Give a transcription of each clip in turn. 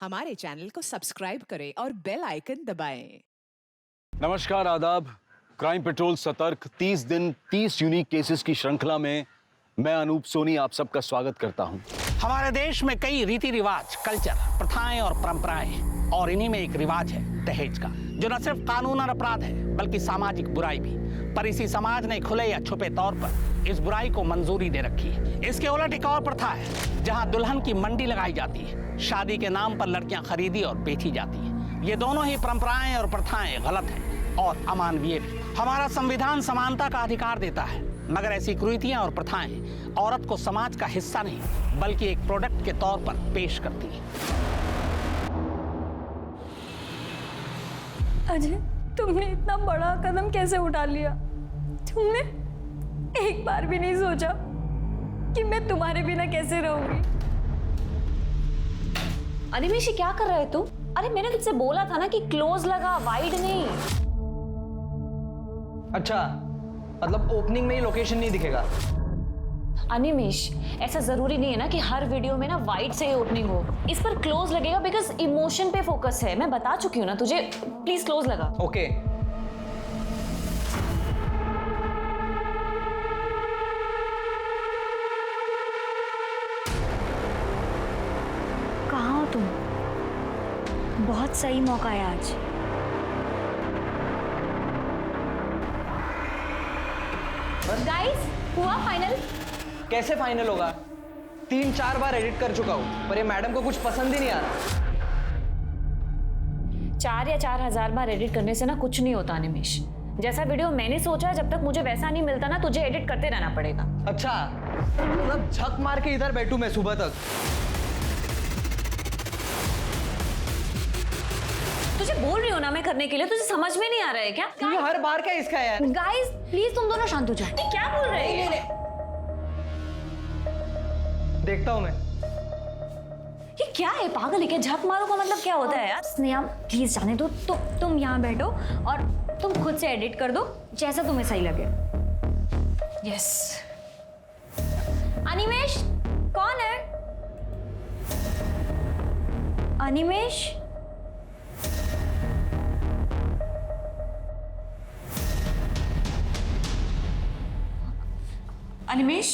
हमारे चैनल को सब्सक्राइब करें और बेल आइकन दबाएं। नमस्कार, आदाब। क्राइम पेट्रोल सतर्क 30 दिन 30 यूनिक केसेस की श्रृंखला में मैं अनूप सोनी आप सबका स्वागत करता हूं। हमारे देश में कई रीति रिवाज, कल्चर, प्रथाएं और परंपराएं हैं और इन्हीं में एक रिवाज है दहेज का, जो न सिर्फ कानूनन अपराध है बल्कि सामाजिक बुराई भी। पर इसी समाज ने खुले या छुपे तौर पर इस बुराई को मंजूरी दे रखी है। इसके उलट एक और प्रथा है जहां दुल्हन की मंडी लगाई जाती है, शादी के नाम पर लड़कियां खरीदी और बेची जाती हैं। ये दोनों ही परंपराएं और प्रथाएं गलत हैं और अमानवीय भी। हमारा संविधान समानता का अधिकार देता है, मगर ऐसी कुरीतियां और प्रथाएं औरत को समाज का हिस्सा नहीं बल्कि एक प्रोडक्ट के तौर पर पेश करती हैं। अजय, तुमने इतना बड़ा कदम कैसे उठा लिया? तुमने एक बार भी नहीं सोचा कि मैं तुम्हारे बिना कैसे रहूंगी? अनिमेश, क्या कर रहे तू? अरे मैंने तुझसे बोला था ना कि क्लोज लगा, वाइड नहीं। अच्छा, मतलब ओपनिंग में ही लोकेशन नहीं दिखेगा? अनिमेश, ऐसा जरूरी नहीं है ना कि हर वीडियो में ना वाइड से ही ओपनिंग हो। इस पर क्लोज लगेगा बिकॉज इमोशन पे फोकस है। मैं बता चुकी हूँ ना तुझे, प्लीज क्लोज लगा। ओके। कहाँ हो तुम? बहुत सही मौका है आज। गाइस, हुआ फाइनल? कैसे फाइनल होगा? 3-4 बार एडिट कर चुका हूँ पर ये मैडम को कुछ पसंद ही नहीं आ रहा। 4 या 4,000 बार एडिट करने से ना कुछ नहीं होता अनिमेश। जैसा वीडियो मैंने सोचा है, जब तक मुझे वैसा नहीं मिलता ना, तुझे एडिट करते रहना पड़ेगा। अच्छा, मतलब झक मार के इधर बैठूं मैं सुबह तक? तुझे बोल रही हो ना मैं करने के लिए, तुझे समझ में नहीं आ रहा है क्या? ये हर बार क्या इसका है यार? गाइस प्लीज तुम दोनों शांत हो जाओ। क्या बोल रहे हैं? देखता हूँ मैं। ये क्या है? पागल है क्या? झक मारो का मतलब क्या होता है यार? स्नेहा प्लीज जाने दो। तुम यहाँ बैठो और तुम खुद से एडिट कर दो जैसा तुम्हें सही लगे। यस। अनिमेश कौन है? Animesh? Animesh?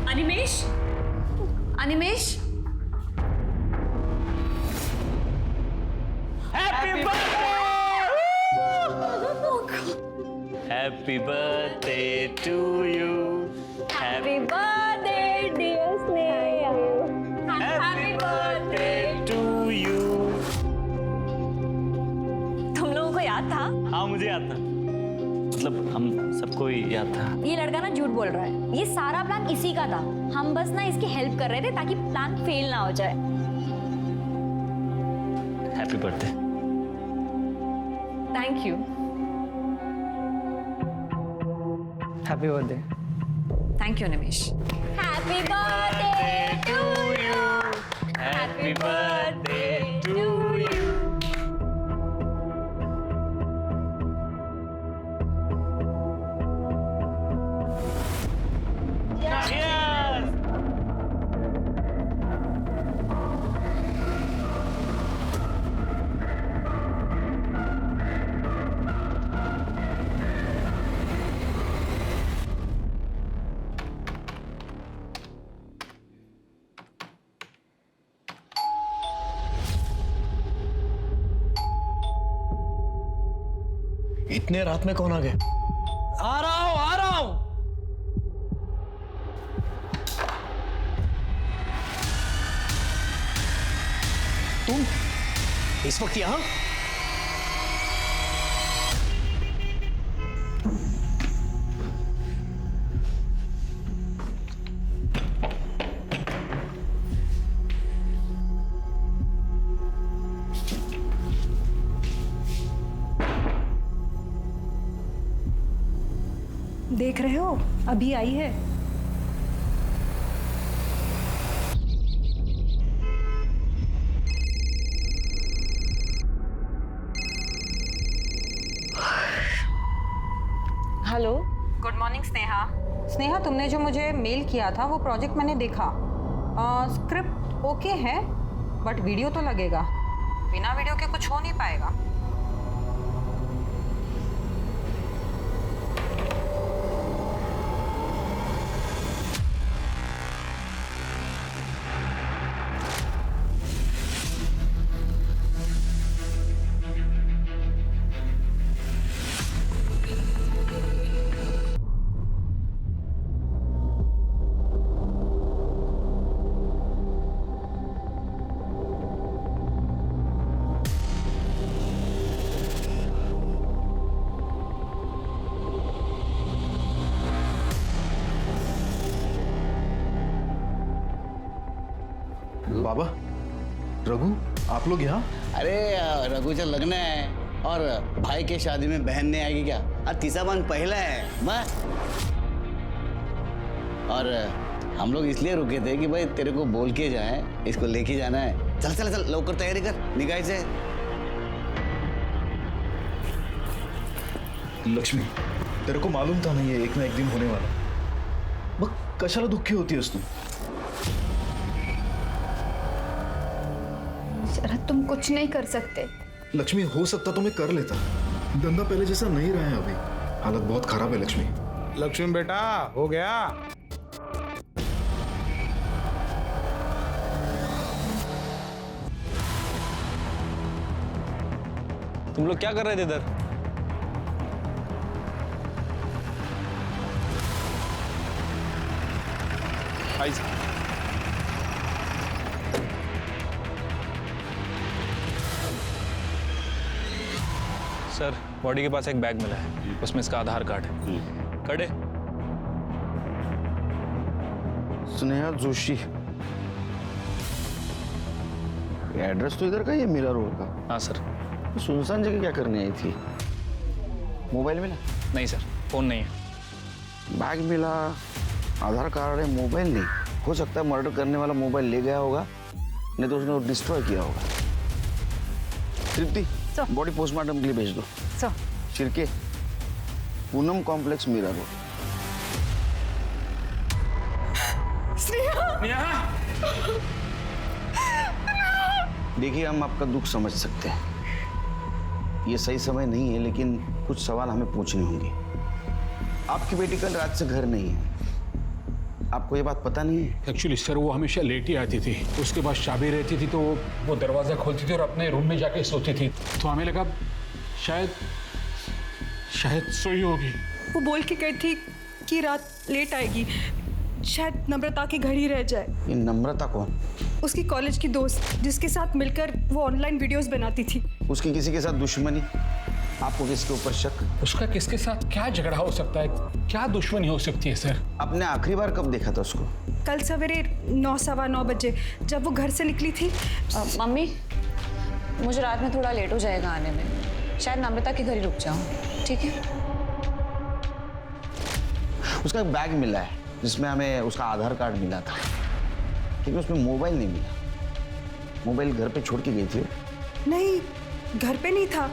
Animesh? Animesh? Happy birthday to you. Happy birthday dear Sneha. Happy birthday to you. तुम लोगों को याद था? हाँ, मुझे याद था। मतलब हम सबको ही याद था। ये लड़का ना झूठ बोल रहा है। ये सारा प्लान इसी का था। हम बस ना इसकी हेल्प कर रहे थे ताकि प्लान फेल ना हो जाए। Happy birthday. Thank you. Happy birthday. Thank you Nimesh. Happy birthday to you. Happy birthday to you. इतने रात में कौन आ गया? आ रहा हूं। तुम इस वक्त यहां? देख रहे हो, अभी आई है। Hello. Good morning Sneha. Sneha, तुमने जो मुझे मेल किया था वो प्रोजेक्ट मैंने देखा। स्क्रिप्ट ओके है, बट वीडियो तो लगेगा। बिना वीडियो के कुछ हो नहीं पाएगा। बाबा, रघु, आप लोग यहाँ? अरे रघु जो लगना है और भाई के शादी में बहन नहीं आएगी क्या? तीसरा बन पहला है मैं। और हम लोग इसलिए रुके थे कि भाई तेरे को बोल के जाए, इसको लेके जाना है। चल चल चल, लवकर तैयारी कर, निगाह से। लक्ष्मी, तेरे को मालूम था नहीं, ये एक ना एक दिन होने वाला। मग कशाला दुःखी होतीयस तू? शरद, तुम कुछ नहीं कर सकते। लक्ष्मी, हो सकता तो मैं कर लेता। धंधा पहले जैसा नहीं रहा है अभी। हालत बहुत खराब है लक्ष्मी। लक्ष्मी बेटा, हो गया? तुम लोग क्या कर रहे थे इधर? सर, बॉडी के पास एक बैग मिला है, उसमें इसका आधार कार्ड है। कड़े स्नेहा जोशी, एड्रेस तो इधर का ही है, मीरा रोड का। हाँ सर। सुनसान जगह क्या करने आई थी? मोबाइल मिला? नहीं सर, फोन नहीं है। बैग मिला, आधार कार्ड है, मोबाइल नहीं। हो सकता है मर्डर करने वाला मोबाइल ले गया होगा, नहीं तो उसने डिस्ट्रॉय किया होगा। तृप्ति, बॉडी पोस्टमार्टम के लिए भेज दो। Shirke, Poonam complex, Mira road. देखिए, हम आपका दुख समझ सकते हैं, ये सही समय नहीं है, लेकिन कुछ सवाल हमें पूछने होंगे। आपकी बेटी कल रात से घर नहीं है, आपको ये बात पता नहीं है? एक्चुअली सर, वो हमेशा लेट ही आती थी। उसके पास चाबी रहती थी तो वो दरवाजा खोलती थी और अपने रूम में जाके सोती थी। तो हमें लगा शायद सोई होगी। वो बोल के गई थी कि रात लेट आएगी, शायद नम्रता के घर ही रह जाए। ये नम्रता कौन? उसकी कॉलेज की दोस्त, जिसके साथ मिलकर वो ऑनलाइन वीडियोस बनाती थी। उसकी किसी के साथ दुश्मनी? आपको किसके ऊपर शक? उसका किसके साथ क्या झगड़ा हो सकता है, क्या दुश्मनी हो सकती है सर? आपने आखिरी बार कब देखा था उसको? कल सवेरे 9, सवा 9 बजे, जब वो घर से निकली थी। मम्मी, मुझे रात में थोड़ा लेट हो जाएगा आने में, शायद नम्रता के घर ही रुक जाऊं, ठीक है? उसका एक बैग मिला है जिसमें हमें उसका आधार कार्ड मिला था, लेकिन उसमें मोबाइल नहीं मिला। मोबाइल घर पे छोड़ के गई थी? नहीं, घर पे नहीं था,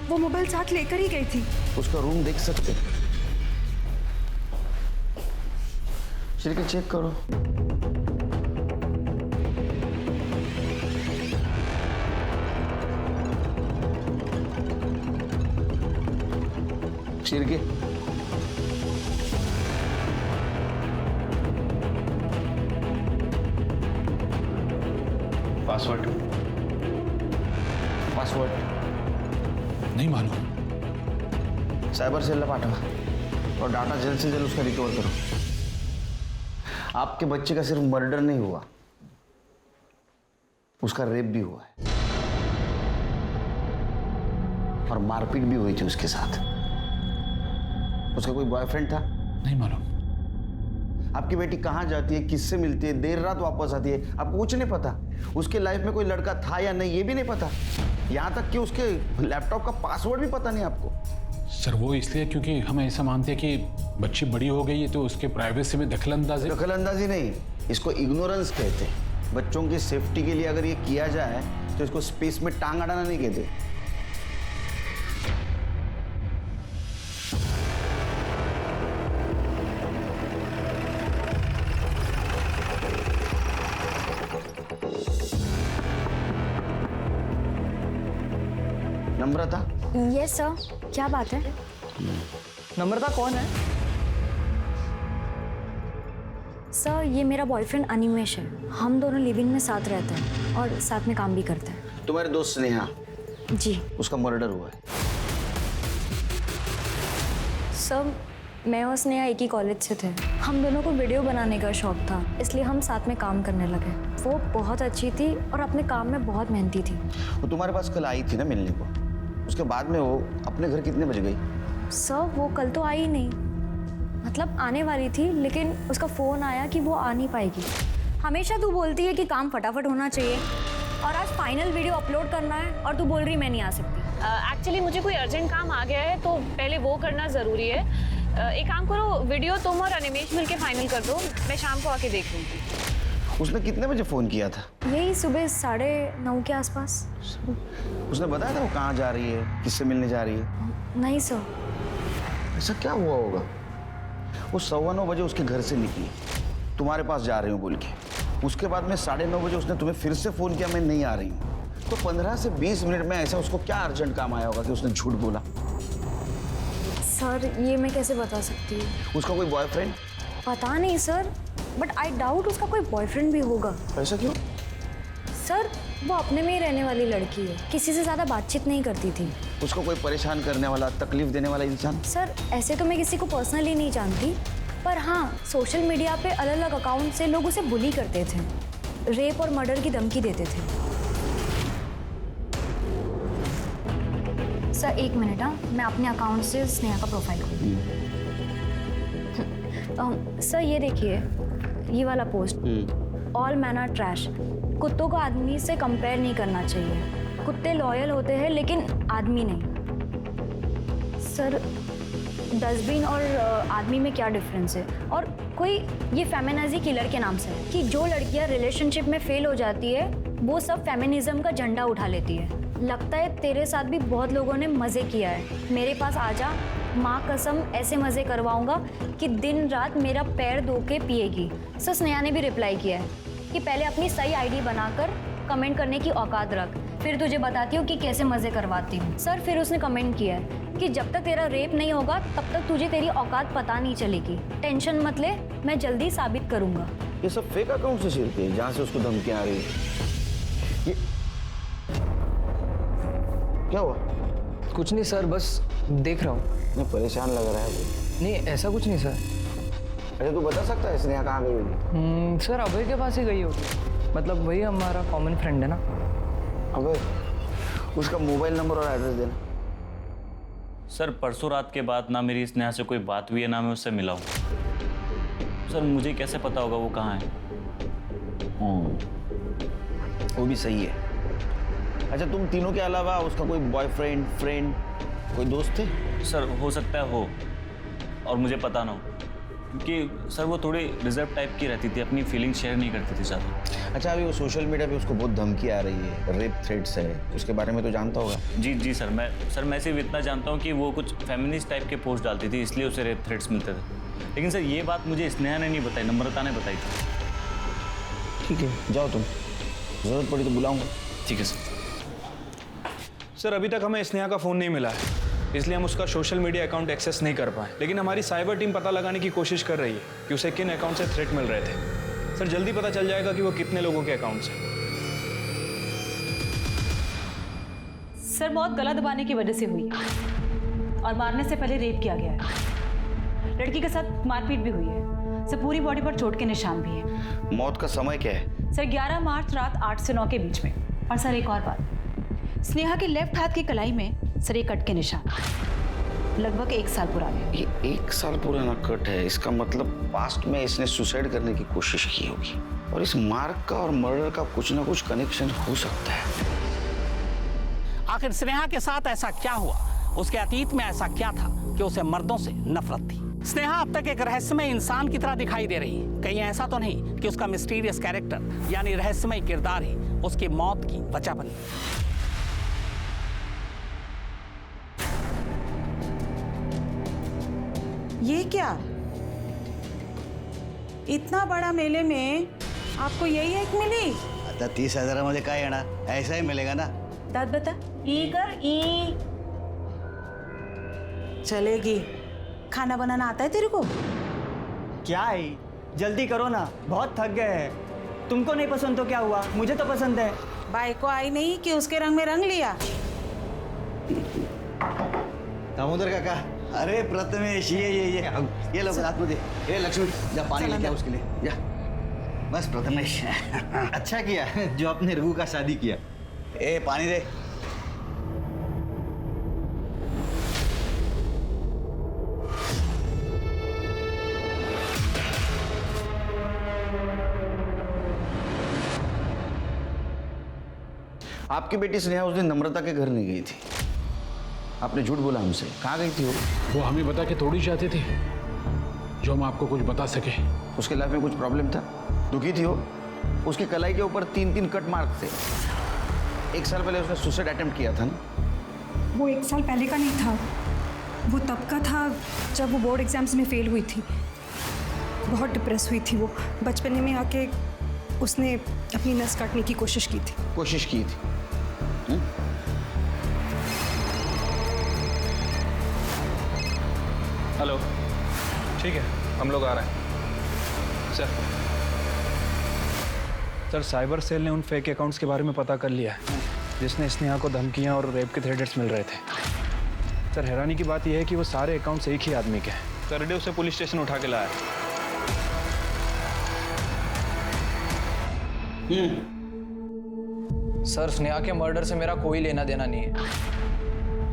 वो मोबाइल साथ लेकर ही गई थी। उसका रूम देख सकते? चल के चेक करो। शिरके, पासवर्ड नहीं मालूम। साइबर सेल ला पाठवा और डाटा जल्द से जल्द उसका रिकवर करो। आपके बच्चे का सिर्फ मर्डर नहीं हुआ, उसका रेप भी हुआ है और मारपीट भी हुई थी उसके साथ। उसका कोई बॉयफ्रेंड था? नहीं मालूम। आपकी बेटी कहाँ जाती है, किससे मिलती है, देर रात वापस आती है, आपको कुछ नहीं पता। उसके लाइफ में कोई लड़का था या नहीं ये भी नहीं पता। यहाँ तक कि उसके लैपटॉप का पासवर्ड भी पता नहीं आपको। सर, वो इसलिए क्योंकि हम ऐसा मानते हैं कि बच्ची बड़ी हो गई है तो उसके प्राइवेसी में दखलंदाजी नहीं, इसको इग्नोरेंस कहते हैं। बच्चों की सेफ्टी के लिए अगर ये किया जाए तो इसको स्पेस में टांग अड़ाना नहीं कहते। नम्रता? यस सर, क्या बात है? नम्रता कौन है? सर ये मेरा बॉयफ्रेंड अनिमेश है। हम दोनों लिव इन में साथ रहते हैं और साथ में काम भी करते हैं। तुम्हारे दोस्त स्नेहा? जी। उसका मर्डर हुआ है। सर मैं और स्नेहा एक ही कॉलेज से थे। हम दोनों को वीडियो बनाने का शौक था, इसलिए हम साथ में काम करने लगे। वो बहुत अच्छी थी और अपने काम में बहुत मेहनती थी। वो तुम्हारे पास कल आई थी ना मिलने को, उसके बाद में वो अपने घर कितने बजे गई? सर वो कल तो आई नहीं, मतलब आने वाली थी, लेकिन उसका फ़ोन आया कि वो आ नहीं पाएगी। हमेशा तू बोलती है कि काम फटाफट होना चाहिए और आज फाइनल वीडियो अपलोड करना है और तू बोल रही मैं नहीं आ सकती। एक्चुअली मुझे कोई अर्जेंट काम आ गया है तो पहले वो करना ज़रूरी है। एक काम करो, वीडियो तुम और अनिमेश मिलके फाइनल कर दो, मैं शाम को आके देख लूँगी। उसने कितने बजे फ़ोन किया था? यही सुबह 9:30 के आसपास। उसने बताया था वो कहाँ जा रही है, किससे मिलने जा रही है? नहीं सर। ऐसा क्या हुआ होगा? वो 9:15 बजे उसके घर से निकली, तुम्हारे पास जा रही हूँ बोल के। उसके बाद में 9:30 बजे उसने तुम्हें फिर से फ़ोन किया, मैं नहीं आ रही हूँ। तो 15 से 20 मिनट में ऐसा उसको क्या अर्जेंट काम आया होगा कि उसने झूठ बोला? सर ये मैं कैसे बता सकती हूँ? उसका कोई बॉयफ्रेंड? पता नहीं सर, बट आई डाउट उसका कोई बॉयफ्रेंड भी होगा। ऐसा क्यों? सर वो अपने में ही रहने वाली लड़की है, किसी से ज़्यादा बातचीत नहीं करती थी। उसको कोई परेशान करने वाला, तकलीफ देने वाला इंसान? सर ऐसे तो मैं किसी को पर्सनली नहीं जानती, पर हाँ सोशल मीडिया पे अलग अलग अकाउंट से लोग उसे बुली करते थे, रेप और मर्डर की धमकी देते थे। सर एक मिनट, हाँ मैं अपने अकाउंट से स्नेहा का प्रोफाइल खोलूँ। सर ये देखिए, ये वाला post, all man are trash. कुत्तों को आदमी से कंपेयर नहीं करना चाहिए। कुत्ते लॉयल होते हैं लेकिन आदमी नहीं। सर डस्टबिन और आदमी में क्या डिफरेंस है? और कोई ये फेमिनिजी किलर के नाम से है कि जो लड़कियां रिलेशनशिप में फेल हो जाती है वो सब फेमिनिज्म का झंडा उठा लेती है। लगता है तेरे साथ भी बहुत लोगों ने मज़े किया है। मेरे पास आजा, माँ कसम ऐसे मज़े करवाऊंगा कि दिन रात मेरा पैर धो के पिएगी। सर स्नेहा ने भी रिप्लाई किया है कि पहले अपनी सही आईडी बनाकर कमेंट करने की औकात रख, फिर तुझे बताती हूँ कि कैसे मज़े करवाती हूँ। सर फिर उसने कमेंट किया है कि जब तक तेरा रेप नहीं होगा तब तक तुझे तेरी औकात पता नहीं चलेगी। टेंशन मत ले, मैं जल्दी साबित करूँगा। ये सब फेक अकाउंट से शेयर किए जहाँ से उसको धमकियाँ आ रही है। ये क्या हुआ? कुछ नहीं सर, बस देख रहा हूँ। मैं परेशान लग रहा है वो। नहीं ऐसा कुछ नहीं सर। अच्छा तू बता सकता है स्नेहा कहाँ गई होगी? सर अभय के पास ही गई होगी, मतलब वही हमारा कॉमन फ्रेंड है ना। अभय, उसका मोबाइल नंबर और एड्रेस देना। सर परसों रात के बाद ना मेरी स्नेहा से कोई बात हुई है, ना मैं उससे मिला हूँ। सर मुझे कैसे पता होगा वो कहाँ है? वो भी सही है। अच्छा तुम तीनों के अलावा उसका कोई बॉयफ्रेंड, फ्रेंड, कोई दोस्त थे? सर हो सकता है हो, और मुझे पता ना हो, क्योंकि सर वो थोड़ी रिजर्व टाइप की रहती थी, अपनी फीलिंग शेयर नहीं करती थी ज़्यादा। अच्छा अभी वो सोशल मीडिया पे उसको बहुत धमकी आ रही है, रेप थ्रेट्स है, उसके बारे में तो जानता होगा? जी सर, मैं सिर्फ इतना जानता हूँ कि वो कुछ फेमिनिस्ट टाइप के पोस्ट डालती थी, इसलिए उसे रेप थ्रेट्स मिलते थे। लेकिन सर ये बात मुझे स्नेहा ने नहीं बताई, नम्रता ने बताई थी। ठीक है जाओ तुम, जरूरत पड़ी तो बुलाऊंगा। ठीक है सर। सर अभी तक हमें स्नेहा का फ़ोन नहीं मिला है, इसलिए हम उसका सोशल मीडिया अकाउंट एक्सेस नहीं कर पाए। लेकिन हमारी साइबर टीम पता लगाने की कोशिश कर रही है कि उसे किन अकाउंट से थ्रेट मिल रहे थे। सर जल्दी पता चल जाएगा कि वो कितने लोगों के अकाउंट से। सर मौत गला दबाने की वजह से हुई है और मारने से पहले रेप किया गया है। लड़की के साथ मारपीट भी हुई है। सर पूरी बॉडी पर चोट के निशान भी हैं। मौत का समय क्या है? सर 11 मार्च रात 8 से 9 के बीच में। और सर एक और बात, स्नेहा के लेफ्ट हाथ की कलाई में सर एक कट के निशान, लगभग 1 साल पुराने। ये 1 साल पुराना कट है, इसका मतलब पास्ट में इसने सुसाइड करने की कोशिश की होगी और इस मार्क का और मर्डर का कुछ ना कुछ कनेक्शन हो सकता है। आखिर स्नेहा के साथ ऐसा क्या हुआ? उसके अतीत में ऐसा क्या था कि उसे मर्दों से नफरत थी? स्नेहा अब तक एक रहस्यमय इंसान की तरह दिखाई दे रही है। कहीं ऐसा तो नहीं कि उसका मिस्टीरियस कैरेक्टर यानी रहस्यमय किरदार ही उसकी मौत की वजह बनी? ये क्या, इतना बड़ा मेले में आपको यही एक मिली? आता 30,000 मध्ये काय येणार? ऐसा ही मिलेगा ना। दाद बता, ये कर ई चलेगी। खाना बनाना आता है तेरे को? क्या है, जल्दी करो ना, बहुत थक गए हैं। तुमको नहीं पसंद तो क्या हुआ, मुझे तो पसंद है। बाई को आई नहीं कि उसके रंग में रंग लिया। दामोदर काका, अरे प्रथमेश ये लो रात को दे। ए लक्ष्मी, जा पानी लेके आ उसके लिए जा। बस प्रथमेश अच्छा किया जो आपने रघु का शादी किया। ए पानी दे। आपकी बेटी स्नेहा उस दिन नम्रता के घर नहीं गई थी। आपने झूठ बोला हमसे। कहाँ गई थी वो हमें बता के थोड़ी चाहती थी जो हम आपको कुछ बता सके। उसके लाइफ में कुछ प्रॉब्लम था? दुखी थी वो? उसकी कलाई के ऊपर 3-3 कट मार्क थे। 1 साल पहले उसने सुसाइड अटेम्प्ट किया था ना? वो 1 साल पहले का नहीं था, वो तब का था जब वो बोर्ड एग्जाम्स में फेल हुई थी। बहुत डिप्रेस हुई थी वो। बचपन में आके उसने अपनी नस काटने की कोशिश की थी। कोशिश की थी? हेलो, ठीक है, हम लोग आ रहे हैं। सर, साइबर सेल ने उन फेक अकाउंट्स के बारे में पता कर लिया है जिसने स्नेहा को धमकियां और रेप के थ्रेट्स मिल रहे थे। सर, हैरानी की बात यह है कि वो सारे अकाउंट्स एक ही आदमी के हैं। सर, उसे पुलिस स्टेशन उठा के लाया। सर, स्नेहा के मर्डर से मेरा कोई लेना देना नहीं है।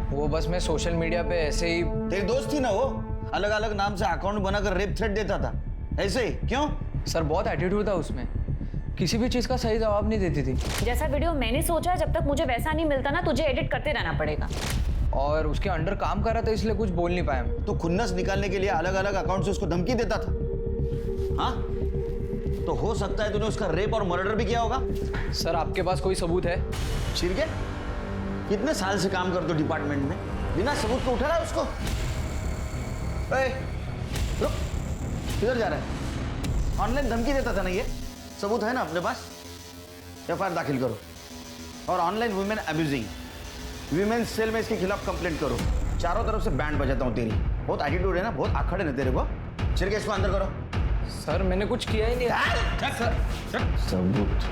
वो बस मैं सोशल मीडिया पे ऐसे ही। तेरी दोस्त थी ना वो? अलग अलग नाम से अकाउंट बनाकर रेप थ्रेट देता था, ऐसे ही? क्यों? सर, बहुत एटीट्यूड था उसमें, किसी भी चीज का सही जवाब नहीं देती थी। जैसा वीडियो मैंने सोचा, जब तक मुझे वैसा नहीं मिलता ना, तुझे एडिट करते रहना पड़ेगा। और उसके अंडर काम कर रहा था इसलिए कुछ बोल नहीं पाया। तो खुन्नस निकालने के लिए अलग अलग अकाउंट से उसको धमकी देता था? हाँ, तो हो सकता है तूने उसका रेप और मर्डर भी किया होगा। सर, आपके पास कोई सबूत है? छिरके, कितने साल से काम करते हो डिपार्टमेंट में, बिना सबूत को उठा रहा है उसको? रुक, किधर जा रहा है? ऑनलाइन धमकी देता था ना ये? सबूत है ना अपने पास? एफआईआर दाखिल करो। और online women abusing, women cell में इसके खिलाफ कंप्लेंट करो। चारों तरफ से बैंड बजाता हूँ तेरी। बहुत एटीट्यूड है ना, बहुत आखड़ है ना तेरे को। छिरके, इसको अंदर करो। सर, मैंने कुछ किया ही नहीं। सबूत?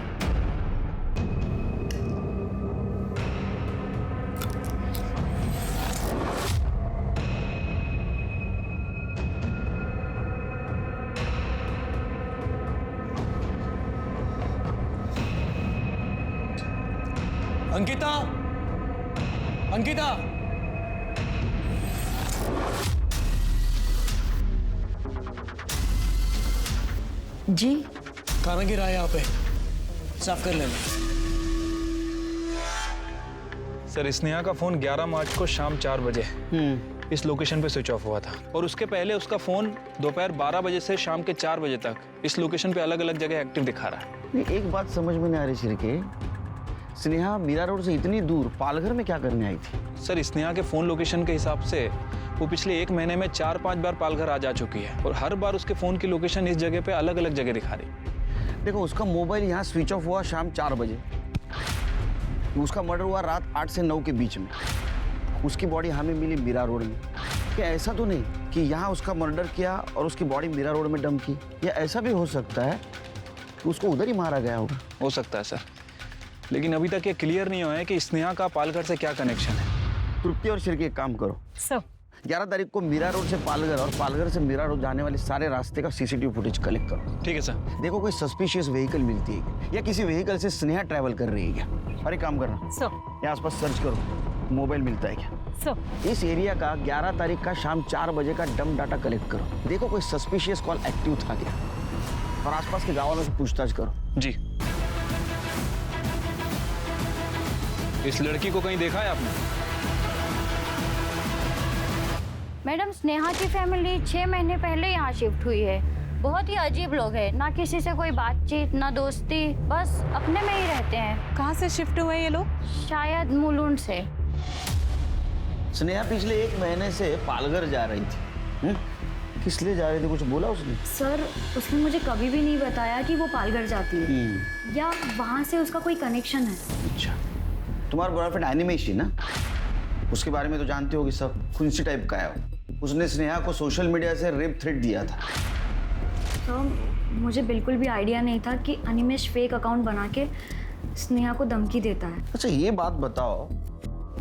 अंकिता, अंकिता, जी खाना गिरा है यहाँ पे, साफ कर लेना। सर, स्नेहा का फोन 11 मार्च को शाम 4 बजे इस लोकेशन पे स्विच ऑफ हुआ था और उसके पहले उसका फोन दोपहर 12 बजे से शाम के 4 बजे तक इस लोकेशन पे अलग अलग जगह एक्टिव दिखा रहा है। एक बात समझ में नहीं आ रही छिरके, स्नेहा मीरा रोड से इतनी दूर पालघर में क्या करने आई थी? सर, स्नेहा के फोन लोकेशन के हिसाब से वो पिछले 1 महीने में 4-5 बार पालघर आ जा चुकी है और हर बार उसके फोन की लोकेशन इस जगह पे अलग अलग जगह दिखा रही। देखो, उसका मोबाइल यहाँ स्विच ऑफ हुआ शाम 4 बजे। उसका मर्डर हुआ रात 8 से 9 के बीच में। उसकी बॉडी हमें मिली मीरा रोड में। क्या ऐसा तो नहीं कि यहाँ उसका मर्डर किया और उसकी बॉडी मीरा रोड में डंप की? या ऐसा भी हो सकता है कि उसको उधर ही मारा गया होगा? हो सकता है सर, लेकिन अभी तक ये क्लियर नहीं हुआ है कि स्नेहा का पालघर से क्या कनेक्शन है। तृप्ति और छिरके, एक काम करो सर, 11 तारीख को मीरा रोड से पालघर और पालघर से मीरा रोड जाने वाले सारे रास्ते का सीसीटीवी फुटेज कलेक्ट करो। ठीक है सर। देखो कोई सस्पिशियस व्हीकल मिलती है क्या, या किसी व्हीकल से स्नेहा ट्रैवल कर रही है क्या। और एक काम करना सर, यहाँ आसपास सर्च करो, मोबाइल मिलता है क्या। सर, इस एरिया का 11 तारीख का शाम 4 बजे का डंप डाटा कलेक्ट करो। देखो कोई सस्पिशियस कॉल एक्टिव था क्या, और आसपास के गाँव में से पूछताछ करो। जी। इस लड़की को कहीं देखा है आपने? मैडम, स्नेहा की फैमिली 6 महीने पहले यहाँ शिफ्ट हुई है। बहुत ही अजीब लोग हैं, ना किसी से कोई बातचीत, ना दोस्ती, बस अपने में ही रहते हैं। कहाँ से शिफ्ट हुए ये लोग? शायद मुलुंड से। स्नेहा पिछले 1 महीने से पालघर जा रही थी। किस लिए जा रही थी, कुछ बोला उसने? सर, उसने मुझे कभी भी नहीं बताया कि वो पालघर जाती है या वहाँ से उसका कोई कनेक्शन है। अच्छा, तुम्हारा बॉयफ्रेंड एनिमेश ही ना? उसके बारे में तो जानते होगी सब, खुंसी टाइप का है वो। उसने स्नेहा को सोशल मीडिया से रेप थ्रेट दिया था। तो मुझे बिल्कुल भी आइडिया नहीं था कि अनिमेश फेक अकाउंट बना के स्नेहा को धमकी देता है। अच्छा ये बात बताओ,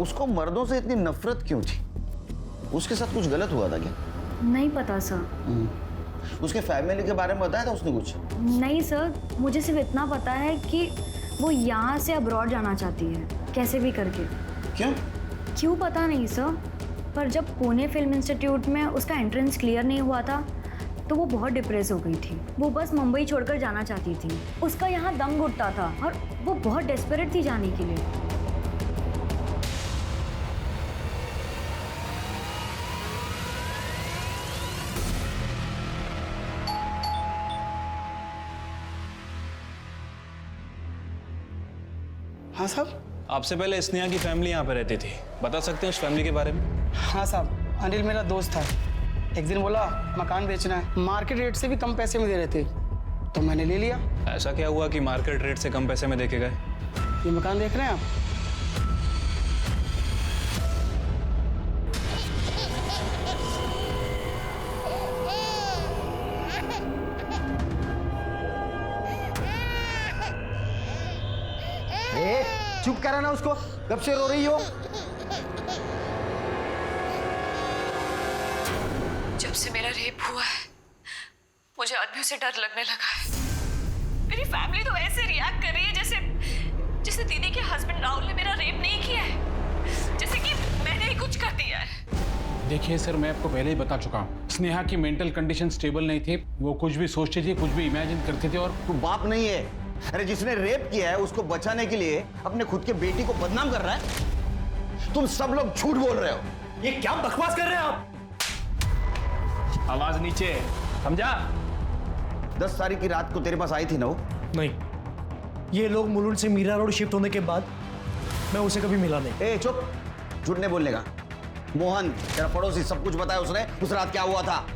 उसको मर्दों से इतनी नफरत क्यों थी? उसके साथ कुछ गलत हुआ था क्या? नहीं पता सर। उसके फैमिली के बारे में बताया था उसने कुछ? नहीं सर, मुझे सिर्फ इतना पता है कि वो यहाँ से अब्रॉड जाना चाहती है, कैसे भी करके। क्यों पता नहीं सर, पर जब पुणे फिल्म इंस्टीट्यूट में उसका एंट्रेंस क्लियर नहीं हुआ था तो वो बहुत डिप्रेस हो गई थी। वो बस मुंबई छोड़कर जाना चाहती थी। उसका यहाँ दम घुटता था और वो बहुत डेस्परेट थी जाने के लिए। हाँ साहब। आपसे पहले स्नेहा की फैमिली यहाँ पे रहती थी, बता सकते हैं उस फैमिली के बारे में? हाँ साहब, अनिल मेरा दोस्त था। एक दिन बोला मकान बेचना है, मार्केट रेट से भी कम पैसे में दे रहे थे, तो मैंने ले लिया। ऐसा क्या हुआ कि मार्केट रेट से कम पैसे में देके गए? ये मकान देख रहे हैं आप? चुप करा ना उसको, कब से रो रही हो? जब से मेरा रेप हुआ है मुझे आदमियों से डर लगने लगा है। मेरी फैमिली तो ऐसे रिएक्ट कर रही है जैसे दीदी के हस्बैंड राहुल ने मेरा रेप नहीं किया है, जैसे कि मैंने ही कुछ कर दिया है। देखिए सर, मैं आपको पहले ही बता चुका हूँ, स्नेहा की मेंटल कंडीशन स्टेबल नहीं थी। वो कुछ भी सोचती थी, कुछ भी इमेजिन करती थी। और तू बाप नहीं है। अरे जिसने रेप किया है उसको बचाने के लिए अपने खुद के बेटी को बदनाम कर रहा है। तुम सब लोग झूठ बोल रहे हो। ये क्या बकवास कर रहे हैं आप? आवाज नीचे, समझा? 10 तारीख की रात को तेरे पास आई थी ना वो? नहीं, ये लोग मुलुंड से मीरा रोड शिफ्ट होने के बाद मैं उसे कभी मिला नहीं। ए चुप, झूठ नहीं बोलने का। मोहन तेरा पड़ोसी सब कुछ बताया उसने, उस रात क्या हुआ था?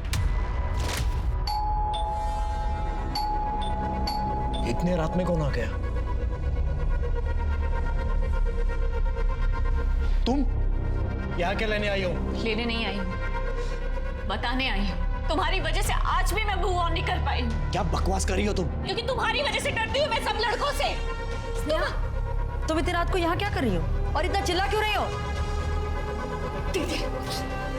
इतने रात में कौन आ गया? तुम यहाँ क्या लेने आई हो? लेने नहीं आई हूँ, बताने आई हूँ। तुम्हारी वजह से आज भी मैं मूव ऑन नहीं कर पाई। क्या बकवास कर रही हो तुम? क्योंकि तुम्हारी वजह से डरती हूँ मैं सब लड़कों से। तुम इतनी रात को यहाँ क्या कर रही हो और इतना चिल्ला क्यों रही हो?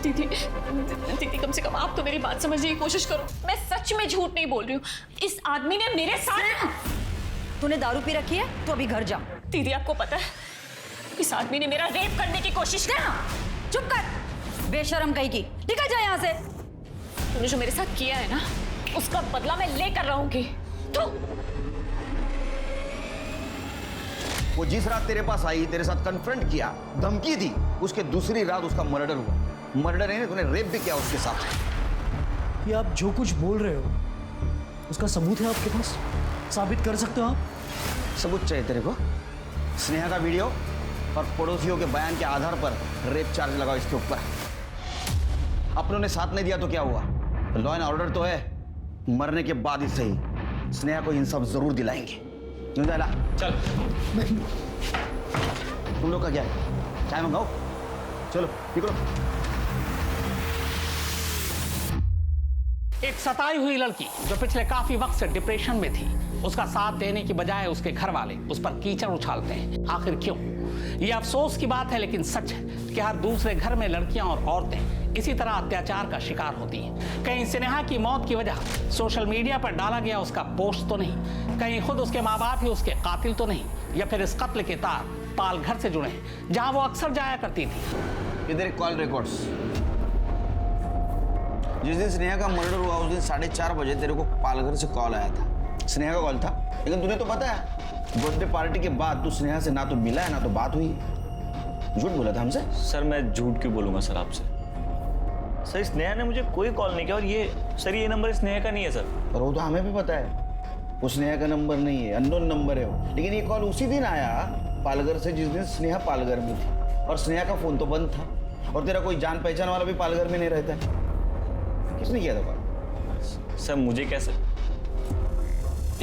दीदी कम से कम आप तो मेरी बात समझने की कोशिश करो। मैं सच में झूठ नहीं बोल रही हूँ। इस आदमी ने मेरे साथ। तूने दारू पी रखी है, तो अभी घर जा। दीदी आपको पता है इस आदमी ने मेरा रेप करने की कोशिश की। चुप कर, बेशरम कहीं की। निकल जा यहाँ से। तूने जो मेरे साथ किया है ना, उसका बदला मैं लेकर रहूंगी। तू वो जिस रात तेरे पास आई, तेरे साथ कन्फ्रंट किया, धमकी दी, उसके दूसरी रात उसका मर्डर हुआ। मर्डर नहीं, तूने रेप भी किया उसके साथ। ये आप जो कुछ बोल रहे हो उसका सबूत है आपके पास? साबित कर सकते हो आप? सबूत चाहिए तेरे को? स्नेहा का वीडियो और पड़ोसियों के बयान के आधार पर रेप चार्ज लगाओ इसके ऊपर। अपनों ने साथ नहीं दिया तो क्या हुआ? लॉ एंड ऑर्डर तो है, मरने के बाद ही सही स्नेहा को इंसाफ जरूर दिलाएंगे। चल। तुम लोग का क्या है? चाय मंगाओ, चलो निकलो। एक सताई हुई लड़की जो पिछले काफी वक्त से डिप्रेशन में थी, उसका साथ देने की बजाय उसके घर वाले उस पर कीचड़ उछालते हैं। आखिर क्यों? ये अफसोस की बात है लेकिन सच है कि हर दूसरे घर में लड़कियां और औरतें इसी तरह अत्याचार का शिकार होती हैं। कहीं स्नेहा की मौत की वजह सोशल मीडिया पर डाला गया उसका पोस्ट तो नहीं, कहीं खुद उसके माँ बाप ही उसके कातिल तो नहीं, या फिर इस कत्ल के तार पाल घर से जुड़े हैं जहां वो अक्सर जाया करती थी। इधर कॉल रिकॉर्ड्स। जिस दिन स्नेहा का मर्डर हुआ उस दिन 4:30 बजे तेरे को पालघर से कॉल आया था। स्नेहा का कॉल था, लेकिन तूने तो पता है बर्थडे पार्टी के बाद तू स्नेहा से ना तो मिला है ना तो बात हुई। झूठ बोला था हमसे। सर मैं झूठ क्यों बोलूंगा सर आपसे? सर स्नेहा ने मुझे कोई कॉल नहीं किया। और ये नंबर स्नेहा का नहीं है सर। पर वो तो हमें भी पता है वो स्नेहा का नंबर नहीं है, अननोन नंबर है वो। लेकिन ये कॉल उसी दिन आया पालघर से जिस दिन स्नेहा पालघर में थी, और स्नेहा का फोन तो बंद था, और तेरा कोई जान पहचान वाला भी पालघर में नहीं रहता है। किसने किया था कॉल? सर मुझे कैसे?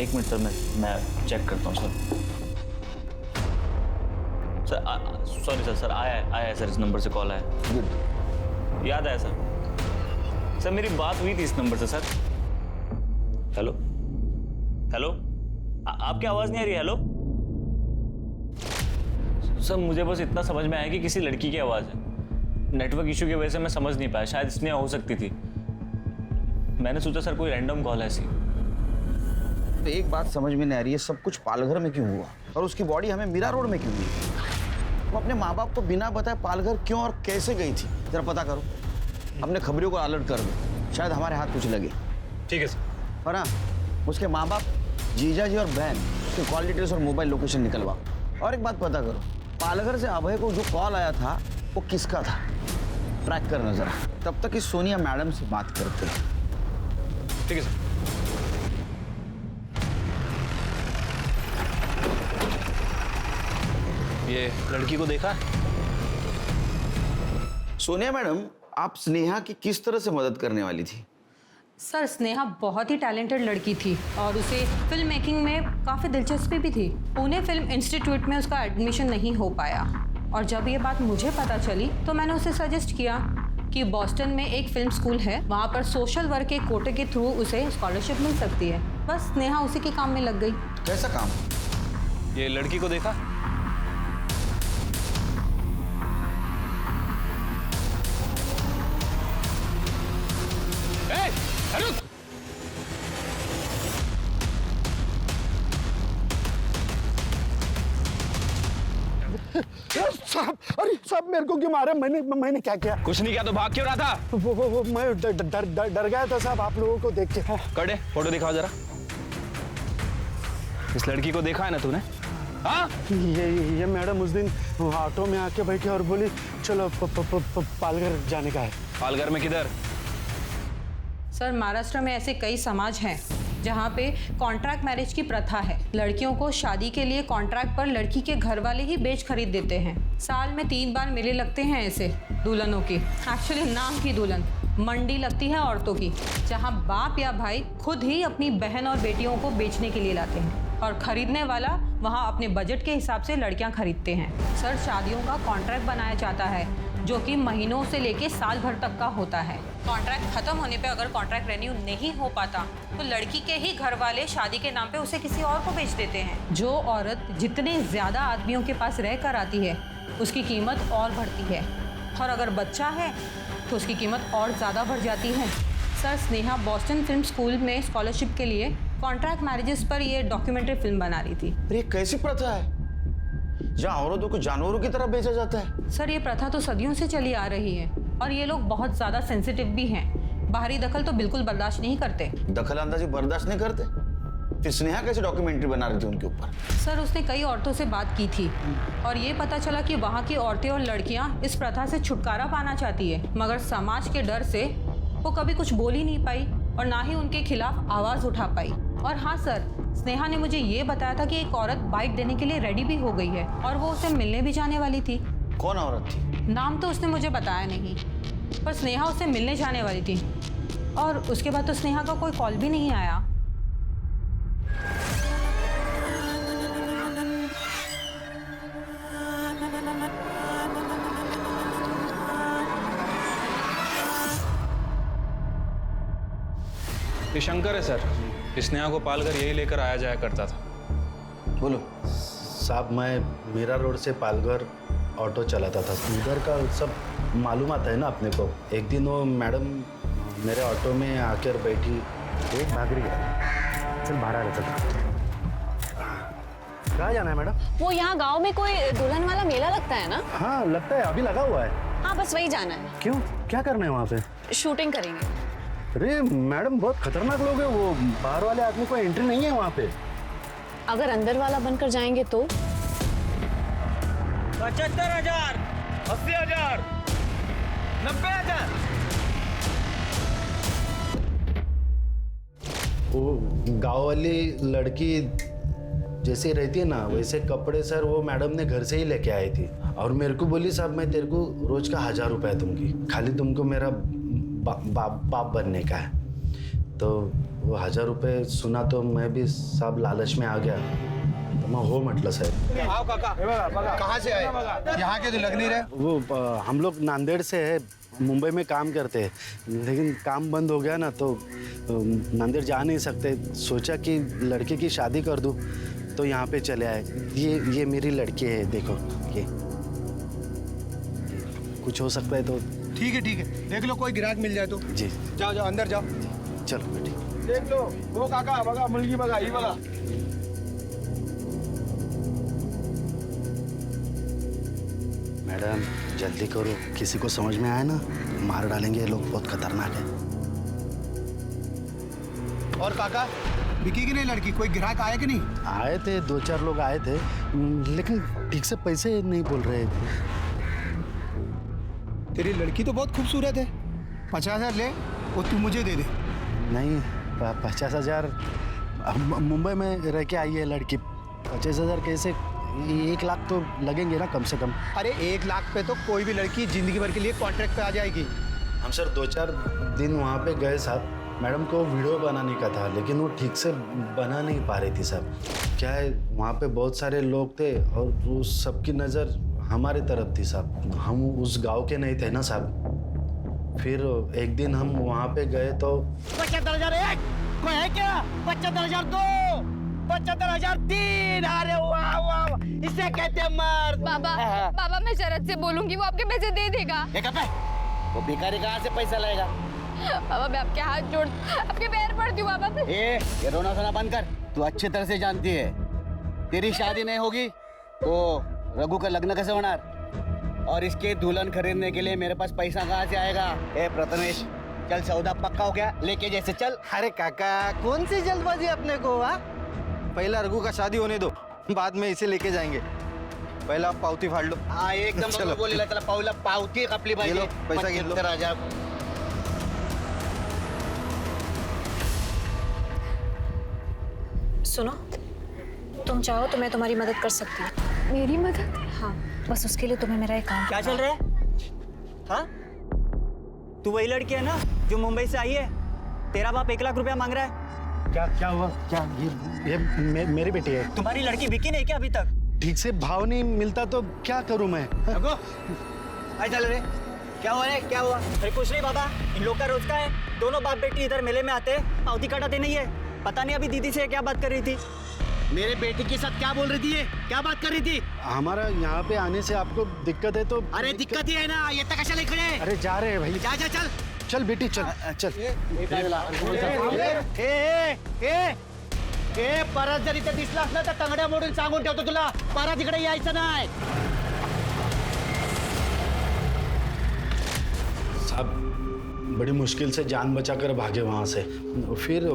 एक मिनट सर, मैं चेक करता हूँ सर। सर सॉरी सर, आया है सर, इस नंबर से कॉल आया। गुड, याद आया सर। सर मेरी बात हुई थी इस नंबर से सर। हेलो हेलो, आपकी आवाज़ नहीं आ रही? हेलो सर, मुझे बस इतना समझ में आया कि किसी लड़की की आवाज़ है। नेटवर्क इशू की वजह से मैं समझ नहीं पाया, शायद स्नेहा हो सकती थी। मैंने सोचा सर कोई रैंडम कॉल है ऐसी। तो एक बात समझ में नहीं आ रही है, सब कुछ पालघर में क्यों हुआ और उसकी बॉडी हमें मीरा रोड में क्यों मिली? वो अपने माँ बाप को बिना बताए पालघर क्यों और कैसे गई थी? जरा पता करो, अपने खबरियों को अलर्ट कर दो, शायद हमारे हाथ कुछ लगे। ठीक है सर। पर हाँ, उसके माँ बाप, जीजा जी और बहन, उसके कॉल डिटेल्स और मोबाइल लोकेशन निकलवाओ। और एक बात पता करो, पालघर से अभय को जो कॉल आया था वो किसका था, ट्रैक करना जरा। तब तक इस सोनिया मैडम से बात करते हैं। ठीक है सर। ये लड़की को देखा? सोनिया मैडम, आप स्नेहा की किस तरह से मदद करने वाली थी? सर स्नेहा बहुत ही टैलेंटेड लड़की थी और उसे फिल्म मेकिंग में काफ़ी दिलचस्पी भी थी। पुणे फिल्म इंस्टीट्यूट में उसका एडमिशन नहीं हो पाया और जब ये बात मुझे पता चली तो मैंने उसे सजेस्ट किया कि बॉस्टन में एक फिल्म स्कूल है, वहाँ पर सोशल वर्क के कोटे के थ्रू उसे स्कॉलरशिप मिल सकती है। बस स्नेहा उसी के काम में लग गई। कैसा काम? ये लड़की को देखा? साहब, अरे साहब मेरे को क्यों मारे? मैंने क्या किया? कुछ नहीं किया तो भाग क्यों रहा था? वो मैं डर गया था साहब आप लोगों को देख के। कड़े फोटो दिखाओ जरा। इस लड़की को देखा है ना तूने? हाँ? ये मैडम उस दिन ऑटो में आके बैठी और बोली चलो पालघर जाने का है। पालघर में किधर? सर महाराष्ट्र में ऐसे कई समाज हैं जहाँ पे कॉन्ट्रैक्ट मैरिज की प्रथा है। लड़कियों को शादी के लिए कॉन्ट्रैक्ट पर लड़की के घर वाले ही बेच खरीद देते हैं। साल में 3 बार मेले लगते हैं ऐसे दुल्हनों की। एक्चुअली नाम की दुल्हन, मंडी लगती है औरतों की, जहाँ बाप या भाई खुद ही अपनी बहन और बेटियों को बेचने के लिए लाते हैं और खरीदने वाला वहाँ अपने बजट के हिसाब से लड़कियाँ खरीदते हैं। सर शादियों का कॉन्ट्रैक्ट बनाया जाता है जो कि महीनों से लेके साल भर तक का होता है। कॉन्ट्रैक्ट खत्म होने पे अगर कॉन्ट्रैक्ट रेन्यू नहीं हो पाता तो लड़की के ही घर वाले शादी के नाम पे उसे किसी और को बेच देते हैं। जो औरत जितने ज़्यादा आदमियों के पास रह कर आती है उसकी कीमत और बढ़ती है और अगर बच्चा है तो उसकी कीमत और ज़्यादा बढ़ जाती है। Sir Sneha Boston film school में स्कॉलरशिप के लिए कॉन्ट्रैक्ट मैरिजेस पर ये डॉक्यूमेंट्री फिल्म बना रही थी। ये कैसी प्रथा है जहाँ औरतों को जानवरों की तरह बेचा जाता है? सर ये प्रथा तो सदियों से चली आ रही है और ये लोग बहुत ज़्यादा सेंसिटिव भी हैं। बाहरी दखल तो बिल्कुल बर्दाश्त नहीं करते। दखल अंदाजी बर्दाश्त नहीं करते? फिर स्नेहा कैसे डॉक्यूमेंट्री बना रही थी उनके ऊपर? सर उसने कई औरतों से बात की थी और ये पता चला कि वहाँ की औरतें और लड़कियाँ इस प्रथा से छुटकारा पाना चाहती है, मगर समाज के डर से वो कभी कुछ बोल ही नहीं पाई और ना ही उनके खिलाफ आवाज़ उठा पाई। और हाँ सर, स्नेहा ने मुझे ये बताया था कि एक औरत बाइट देने के लिए रेडी भी हो गई है और वो उसे मिलने भी जाने वाली थी। कौन औरत थी? नाम तो उसने मुझे बताया नहीं, पर स्नेहा उससे मिलने जाने वाली थी और उसके बाद तो स्नेहा का कोई कॉल भी नहीं आया। ये शंकर है सर, स्नेहा को पालघर यही लेकर आया जाया करता था। बोलो। साहब मैं मीरा रोड से पालघर ऑटो चलाता था, उधर का सब मालूम आता है ना अपने को। एक दिन वो मैडम मेरे ऑटो में आकर बैठी, एक भाग रही है, चल बाहर आ रहा था। कहाँ जाना है मैडम? वो यहाँ गांव में कोई दुल्हन वाला मेला लगता है ना? हाँ लगता है, अभी लगा हुआ है। हाँ बस वही जाना है। क्यों, क्या करना है वहाँ पे? शूटिंग करेंगे। अरे मैडम बहुत खतरनाक लोग हैं वो, बाहर वाले आदमी को एंट्री नहीं है वहाँ पे। अगर अंदर वाला बनकर जाएंगे तो? 75,000, 80,000, 90,000। वो गाँव वाली लड़की जैसे रहती है ना वैसे कपड़े सर वो मैडम ने घर से ही लेके आई थी और मेरे को बोली साहब मैं तेरे को रोज का 1000 रुपया दूंगी, खाली तुमको मेरा बाप बनने का है। तो वो 1000 रुपये सुना तो मैं भी साहब लालच में आ गया मग हो म्हटलं साहेब. आओ काका, कहाँ से आए? यहाँ के तो लग नहीं रहे. वो हम लोग नांदेड़ से है, मुंबई में काम करते हैं, लेकिन काम बंद हो गया ना तो नांदेड़ जा नहीं सकते. सोचा कि लड़के की शादी कर दूं, तो यहाँ पे चले आए. ये मेरी लड़की है, देखो ये. कुछ हो सकता है तो. ठीक है, देख लो कोई ग्राहक मिल जाए तो. जी. जाओ अंदर जाओ. चलो बेटी. देख लो वो काका बघा, मुलगी बघा, ही बघा. मैडम जल्दी करो, किसी को समझ में आया ना मार डालेंगे ये लोग, बहुत खतरनाक है. और काका बिकी की नहीं लड़की, कोई ग्राहक आया कि नहीं? आए थे 2-4 लोग आए थे, लेकिन ठीक से पैसे नहीं बोल रहे. तेरी लड़की तो बहुत खूबसूरत है. 50,000 ले, वो तू मुझे दे दे. नहीं 50,000 मुंबई में रह के आई है लड़की. 50,000 कैसे? 1 लाख तो लगेंगे ना कम से कम. अरे 1 लाख पे तो कोई भी लड़की जिंदगी भर के लिए कॉन्ट्रैक्ट पे आ जाएगी. हम सर 2-4 दिन वहाँ पे गए साहब. मैडम को वीडियो बनाने का था, लेकिन वो ठीक से बना नहीं पा रही थी साहब. क्या है, वहाँ पे बहुत सारे लोग थे और वो सबकी नज़र हमारे तरफ थी साहब. हम उस गांव के नहीं थे ना साहब. फिर एक दिन हम वहाँ पे गए तो 75,001 कोई है क्या? 75,002, 75,003. अरे वाह वाह, इसे कहते हैं मर्द. बाबा मैं शरद से बोलूंगी, वो आपके पैसे दे देगा. वो भिखारी कहाँ से पैसा लाएगा? बाबा मैं आपके हाथ जोड़, आपके पैर पड़ती हूँ बाबा. ये रोना धोना बंद कर. तू अच्छी तरह से जानती है तेरी शादी नहीं होगी तो रघु का लग्न कैसे होना? और इसके दुल्हन खरीदने के लिए मेरे पास पैसा कहाँ से आएगा? प्रथमेश चल, सौदा पक्का हो गया, लेके जैसे चल. अरे काका कौन सी जल्दबाजी अपने को? पहला रघु का शादी होने दो, बाद में इसे लेके जाएंगे. पहला आप पावती फाड़ लो. हाँ एकदम बोलेला त्याला पावला पावती कापली पाहिजे. पैसा घेत लो. 75,000. सुनो, तुम चाहो तो मैं तुम्हारी मदद कर सकती हूँ. मेरी मदद? हाँ, बस उसके लिए तुम्हें मेरा एक काम. क्या चल रहा है? हाँ, तू वही लड़की है ना जो मुंबई से आई है? तेरा बाप 1 लाख रुपया मांग रहा है. क्या हुआ? क्या ये मेरी बेटी है. तुम्हारी लड़की बिकी नहीं क्या अभी तक? ठीक से भाव नहीं मिलता तो क्या करूं मैं? चल रे, क्या हुआ? क्या हुआ? अरे कुछ नहीं बाबा, इन लोग का रोज का है. दोनों बाप बेटी इधर मेले में आते, पावती काटाते नहीं है. पता नहीं अभी दीदी से क्या बात कर रही थी. मेरे बेटी के साथ क्या बोल रही थी? क्या बात कर रही थी? हमारा यहाँ पे आने से आपको दिक्कत है तो? अरे दिक्कत ही है ना, ये तक कशा लिखड़े. अरे जा रहे हैं भाई. जा चल. चल बेटी चल चल. परत जर इथे दिसलास ना तर तंगड्या मोडून सांगून ठेवतो तुला. परत इकडे यायचं नाही. साहब बड़ी मुश्किल से जान बचाकर भागे वहाँ से. फिर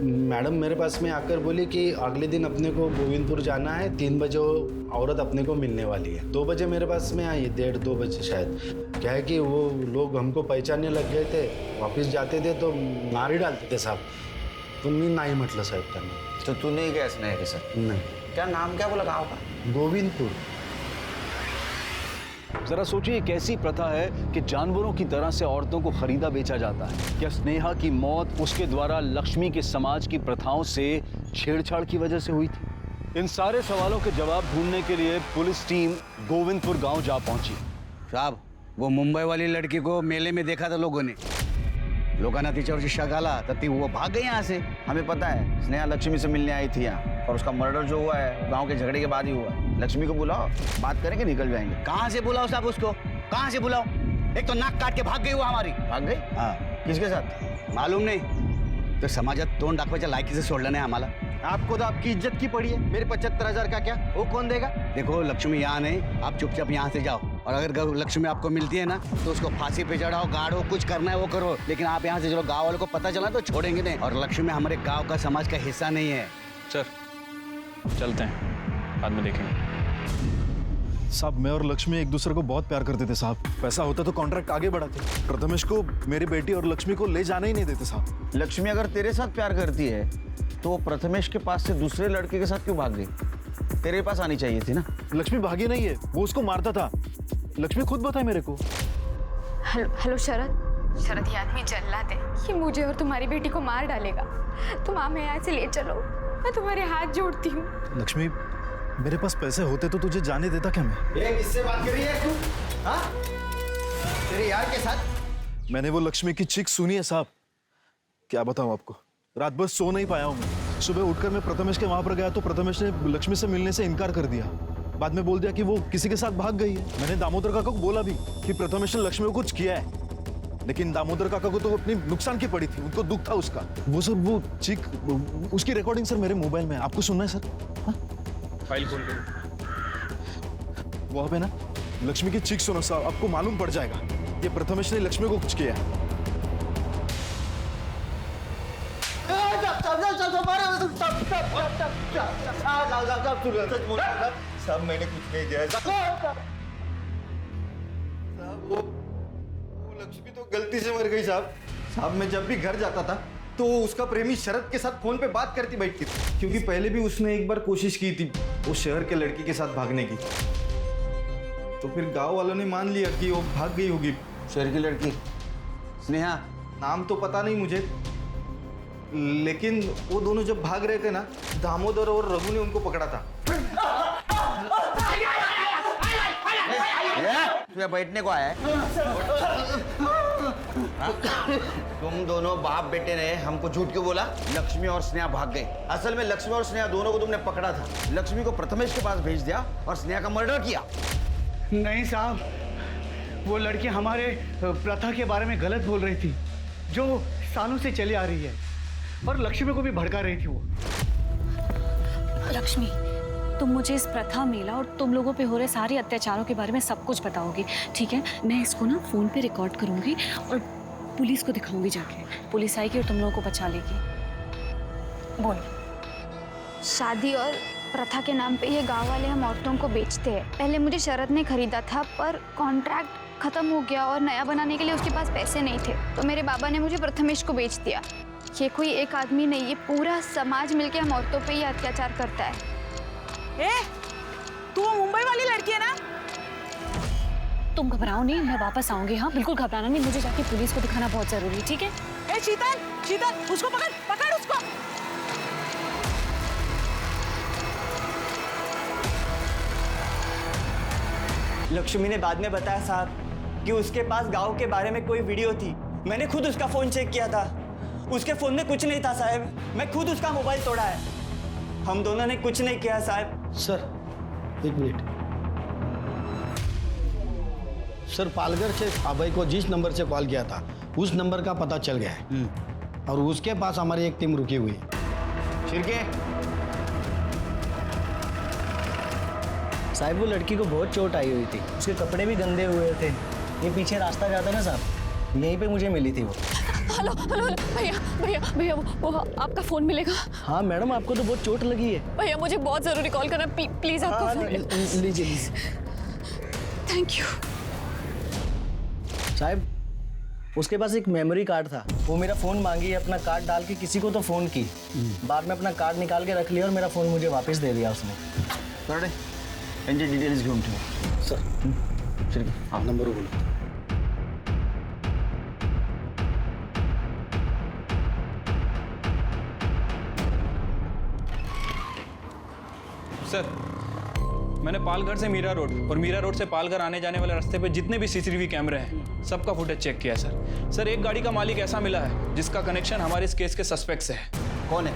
मैडम मेरे पास में आकर बोली कि अगले दिन अपने को गोविंदपुर जाना है. 3 बजे वो औरत अपने को मिलने वाली है. 2 बजे मेरे पास में आई, 1:30-2 बजे शायद. क्या है कि वो लोग हमको पहचानने लग गए थे. वापस जाते थे तो मार ही डालते थे साहब. तो मैं नहीं म्हटलं साहेब त्यांना. तो तू नहीं गया स्नेहा के साथ? नहीं. क्या नाम क्या बोला गाँव का? गोविंदपुर. जरा सोचिए कैसी प्रथा है कि जानवरों की तरह से औरतों को खरीदा बेचा जाता है. क्या स्नेहा की मौत उसके द्वारा लक्ष्मी के समाज की प्रथाओं से छेड़छाड़ की वजह से हुई थी? इन सारे सवालों के जवाब ढूंढने के लिए पुलिस टीम गोविंदपुर गांव जा पहुंची. साहब वो मुंबई वाली लड़की को मेले में देखा था लोगों ने. लोगों ने तिच्यावरची शक आला तर ती वो भाग गई यहाँ से. हमें पता है स्नेहा लक्ष्मी से मिलने आई थी यहाँ, और उसका मर्डर जो हुआ है गांव के झगड़े के बाद ही हुआ है. लक्ष्मी को बुलाओ, बात करेंगे, निकल जाएंगे. कहाँ से बुलाओ साहब उसको? कहाँ से बुलाओ? एक तो नाक काट के भाग गई वो हमारी. भाग गई? हाँ. किसके साथ? मालूम नहीं. तो समाजात तोंड दाखवायच्या लायकीचं सोडलं नाही आम्हाला. आपको तो आपकी इज्जत की पड़ी है. मेरे 75,000 का क्या, वो कौन देगा? देखो लक्ष्मी यहाँ नहीं, आप चुपचाप यहाँ से जाओ. और अगर लक्ष्मी आपको मिलती है ना तो उसको फांसी पे चढ़ाओ, गाड़ो, कुछ करना है वो करो. लेकिन आप यहाँ से चलो, गाँव वालों को पता चला तो छोड़ेंगे नहीं. और लक्ष्मी हमारे गाँव का समाज का हिस्सा नहीं है. सर चलते हैं, बाद में देखेंगे. साहब मैं और लक्ष्मी एक दूसरे को बहुत प्यार करते थे साहब. पैसा होता तो कॉन्ट्रैक्ट आगे बढ़ाते. प्रथमेश को, मेरी बेटी और लक्ष्मी को ले जाने ही नहीं देते साहब. लक्ष्मी अगर तेरे साथ प्यार करती है तो वो प्रथमेश के पास से दूसरे लड़के के साथ क्यों भाग गई? तेरे पास आनी चाहिए थी ना. लक्ष्मी भागी नहीं है, वो उसको मारता था. लक्ष्मी खुद बताए मेरे को. हेलो शरद, ये आदमी जल्लाद है. ये मुझे और तुम्हारी बेटी को मार डालेगा. तुम हमें यहाँ से ले चलो, मैं तुम्हारे हाथ जोड़ती हूँ. लक्ष्मी मेरे पास पैसे होते तो तुझे जाने देता क्या मैं? ये किससे बात कर रही है तू? हाँ? तेरे यार के साथ? मैंने वो लक्ष्मी की चीख सुनी है साहब। क्या बताऊं आपको, रात भर सो नहीं पाया हूं मैं। सुबह उठकर मैं प्रथमेश के वहां पर गया तो प्रथमेश ने लक्ष्मी से मिलने से इनकार कर दिया। बाद में बोल दिया कि वो किसी के साथ भाग गई है। मैंने दामोदर काका को बोला भी कि प्रथमेश ने लक्ष्मी को कुछ किया है, लेकिन दामोदर काका को तो अपनी नुकसान की पड़ी थी, उनको दुख था उसका। वो सर वो चीख, उसकी रिकॉर्डिंग सर मेरे मोबाइल में, आपको सुनना है सर? हाँ? फाइल खोल दो। वहां पे ना लक्ष्मी की चीख सुनो साहब, आपको मालूम पड़ जाएगा ये प्रथमेश ने लक्ष्मी को कुछ किया है। साहब मैंने कुछ नहीं किया साहब, वो लक्ष्मी तो गलती से मर गई साहब। साहब मैं जब भी घर जाता था तो उसका प्रेमी शरद के साथ फोन पे बात करती बैठती थी, क्योंकि पहले भी उसने एक बार कोशिश की थी उस शहर के लड़की के साथ भागने की। तो फिर गांव वालों ने मान लिया कि वो भाग गई होगी। शहर की लड़की स्नेहा? नाम तो पता नहीं मुझे, लेकिन वो दोनों जब भाग रहे थे ना, दामोदर और रघु ने उनको पकड़ा था। तुम्हें बैठने को आया है? तुम दोनों बाप बेटे ने हमको झूठ क्यों बोला? लक्ष्मी और स्नेहा भाग गए। असल में लक्ष्मी और स्नेहा दोनों को तुमने पकड़ा था। लक्ष्मी को प्रथमेश के पास भेज दिया और स्नेहा का मर्डर किया। नहीं साहब, वो लड़की हमारे प्रथा के बारे में गलत बोल रही थी, जो सालों से चली आ रही है, और लक्ष्मी को भी भड़का रही थी वो। लक्ष्मी, तुम मुझे इस प्रथा मेला और तुम लोगों पे हो रहे सारे अत्याचारों के बारे में सब कुछ बताओगी, ठीक है? मैं इसको ना फोन पे रिकॉर्ड करूंगी और पुलिस को दिखाऊंगी जाके। पुलिस आएगी और तुम लोगों को बचा लेगी। बोल। शादी और प्रथा के नाम पे ये गांव वाले हम औरतों को बेचते हैं। पहले मुझे शरद ने खरीदा था, पर कॉन्ट्रैक्ट खत्म हो गया और नया बनाने के लिए उसके पास पैसे नहीं थे, तो मेरे बाबा ने मुझे प्रथमेश को बेच दिया। ये कोई एक आदमी नहीं, ये पूरा समाज मिलके हम औरतों पे ही अत्याचार करता है। तू वो मुंबई वाली लड़की है ना? तुम घबराओ नहीं, मैं वापस आऊंगी। हाँ, बिल्कुल घबराना नहीं, मुझे जाके पुलिस को दिखाना बहुत जरूरी है, ठीक है? शीतल, शीतल, उसको पकड़, पकड़ उसको। लक्ष्मी ने बाद में बताया साहब कि उसके पास गांव के बारे में कोई वीडियो थी। मैंने खुद उसका फोन चेक किया था, उसके फोन में कुछ नहीं था साहब। मैं खुद उसका मोबाइल तोड़ा है। हम दोनों ने कुछ नहीं किया साहब। सर एक मिनट सर, पालघर से अभय को जिस नंबर से कॉल किया था उस नंबर का पता चल गया है, और उसके पास हमारी एक टीम रुकी हुई है। छिड़के साहब, वो लड़की को बहुत चोट आई हुई थी, उसके कपड़े भी गंदे हुए थे। ये पीछे रास्ता जाता है ना साहब, यहीं पे मुझे मिली थी वो। हेलो हेलो भैया भैया भैया, वो आपका फोन मिलेगा? हाँ मैडम, आपको तो बहुत चोट लगी है। भैया मुझे बहुत जरूरी कॉल करना, प्लीज आपको फोन लीजिए लीजिए। थैंक यू साहब। उसके पास एक मेमोरी कार्ड था, वो मेरा फ़ोन मांगी, अपना कार्ड डाल के किसी को तो फ़ोन की, बाद में अपना कार्ड निकाल के रख लिया और मेरा फ़ोन मुझे वापस दे दिया उसने। सर यांची डिटेल्स घेऊन ठेवा सर। ठीक आहे, हाँ नंबर बोलो। सर मैंने पालघर से मीरा रोड और मीरा रोड से पालघर आने जाने वाले रास्ते पे जितने भी सीसीटीवी कैमरे हैं सबका फुटेज चेक किया सर। सर एक गाड़ी का मालिक ऐसा मिला है जिसका कनेक्शन हमारे इस केस के सस्पेक्ट से है। कौन है?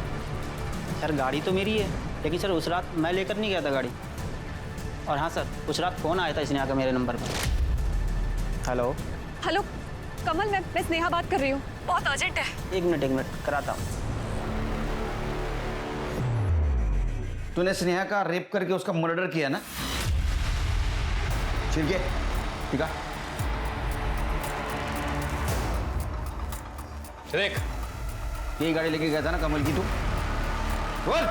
सर गाड़ी तो मेरी है, लेकिन सर उस रात मैं लेकर नहीं गया था गाड़ी। और हाँ सर, उस रात फ़ोन आया था स्नेहा का मेरे नंबर पर। हेलो हेलो कमल, मैं स्नेहा बात कर रही हूँ, बहुत अर्जेंट है। एक मिनट कराता हूँ। तूने स्नेहा का रेप करके उसका मर्डर किया ना? ठीक है, ठीक है। देख, यही गाड़ी लेके गया था ना कमल की तू? बोल।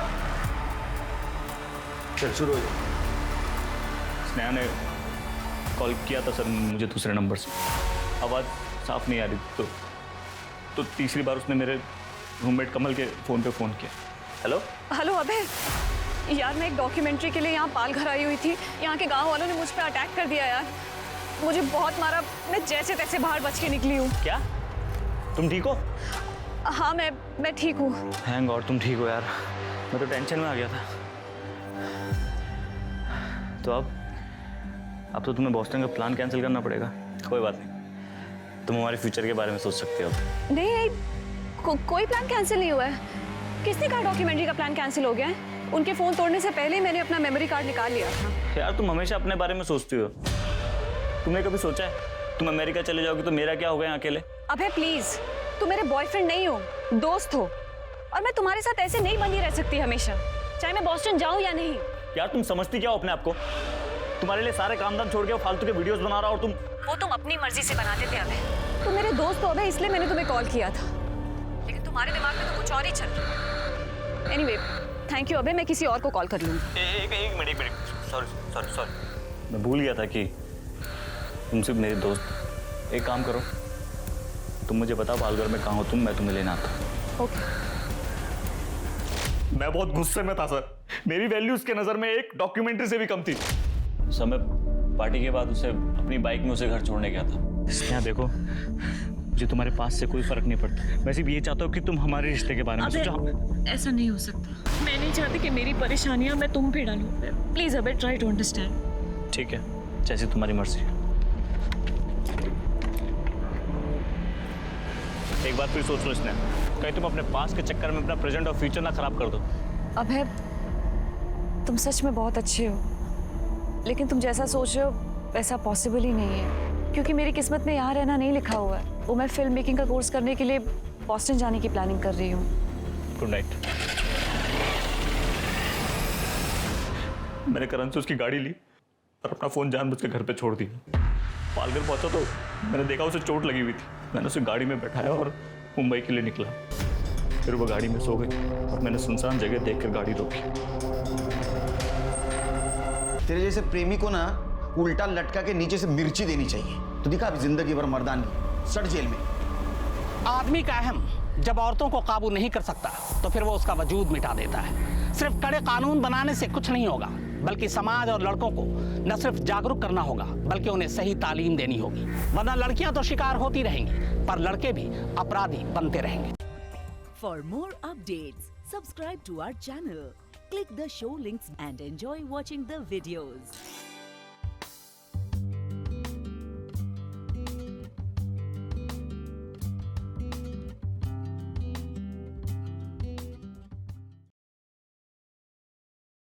चल शुरू हो जाए। स्नेहा ने कॉल किया था सर मुझे दूसरे नंबर से, आवाज़ साफ नहीं आ रही, तो तीसरी बार उसने मेरे रूममेट कमल के फ़ोन पे फ़ोन किया। हेलो हेलो अबे यार, मैं एक डॉक्यूमेंट्री के लिए यहाँ पालघर आई हुई थी। यहाँ के गांव वालों ने मुझ पे अटैक कर दिया यार, मुझे बहुत मारा। मैं जैसे तैसे बाहर बच के निकली हूँ। क्या तुम ठीक हो? हाँ मैं ठीक हूँ। थैंक गॉड तुम ठीक हो यार, मैं तो टेंशन में आ गया था। तो अब तो तुम्हें बॉस्टन का प्लान कैंसिल करना पड़ेगा। कोई बात नहीं, तुम हमारे फ्यूचर के बारे में सोच सकते हो। नहीं, कोई प्लान कैंसिल नहीं हुआ है। किसने कहा डॉक्यूमेंट्री का प्लान कैंसिल हो गया है? उनके फोन तोड़ने से पहले ही मैंने अपना मेमोरी कार्ड निकाल लिया था। यार तुम हमेशा अपने बारे में सोचती हो। तुमने कभी सोचा है तुम अमेरिका चले जाओगी तो मेरा क्या होगा यहाँ अकेले? अबे प्लीज, तुम मेरे बॉयफ्रेंड नहीं हो, दोस्त हो, और मैं तुम्हारे साथ ऐसे नहीं बनी रह सकती हमेशा, चाहे मैं बॉस्टन जाऊं या नहीं। यार तुम समझती क्या हो अपने आप को? तुम्हारे लिए सारे काम धाम छोड़ के फालतू के वीडियोस बना रहा और तुम वो तुम अपनी मर्जी से बनाते थे अबे। तुम मेरे दोस्त हो अबे, इसलिए मैंने तुम्हें कॉल किया था, लेकिन तुम्हारे दिमाग में तो कुछ और ही चल रहा है। एनीवे, थैंक यू अबे, मैं किसी और को कॉल कर लूंगी। एक मिनट सॉरी मैं भूल गया था कि तुम सिर्फ मेरे दोस्त। एक काम करो, तुम मुझे बताओ पालघर में कहाँ हो तुम, मैं तुम्हें लेना आता हूँ। ओके। मैं बहुत गुस्से में था सर। मेरी वैल्यू उसके नजर में एक डॉक्यूमेंट्री से भी कम थी। समय पार्टी के बाद उसे अपनी बाइक में उसे घर छोड़ने गया था। स्नेहा देखो, मुझे तुम्हारे पास से कोई फर्क नहीं पड़ता। मैं सिर्फ ये चाहता हूँ कि तुम हमारे रिश्ते के बारे में सोचो। ऐसा नहीं हो सकता। मैं नहीं चाहती कि मेरी परेशानियां मैं तुम पे डालूं। प्लीज अबे, ट्राई टू अंडरस्टैंड। ठीक है, जैसी तुम्हारी मर्जी। एक बात फिर सोच लो स्नेहा, कहीं तुम अपने पास के चक्कर में अपना प्रेजेंट और फ्यूचर ना खराब कर दो। अबे, तुम सच में बहुत अच्छे हो, लेकिन तुम जैसा सोच रहे हो वैसा पॉसिबल ही नहीं है, क्योंकि मेरी किस्मत में यहाँ रहना नहीं लिखा हुआ है। वो मैं फिल्म मेकिंग का कोर्स करने के लिए बॉस्टन जाने की प्लानिंग कर रही हूँ। Good night. मैंने करण से उसकी गाड़ी ली और अपना फोन जानबूझ के घर पे छोड़ दिया। पालघर पहुंचा तो मैंने देखा उसे चोट लगी हुई थी। मैंने उसे गाड़ी में बैठाया और मुंबई के लिए निकला। फिर वो गाड़ी में सो गई और मैंने सुनसान जगह देखकर गाड़ी रोकी। तेरे जैसे प्रेमी को ना उल्टा लटका के नीचे से मिर्ची देनी चाहिए, तो दिखा अभी जिंदगी भर मर्दानी, सड़ जेल में। आदमी का अहम जब औरतों को काबू नहीं कर सकता तो फिर वो उसका वजूद मिटा देता है। सिर्फ कड़े कानून बनाने से कुछ नहीं होगा, बल्कि समाज और लड़कों को न सिर्फ जागरूक करना होगा बल्कि उन्हें सही तालीम देनी होगी, वरना लड़कियां तो शिकार होती रहेंगी पर लड़के भी अपराधी बनते रहेंगे। For more updates, subscribe to our channel, click the show links and enjoy watching the videos.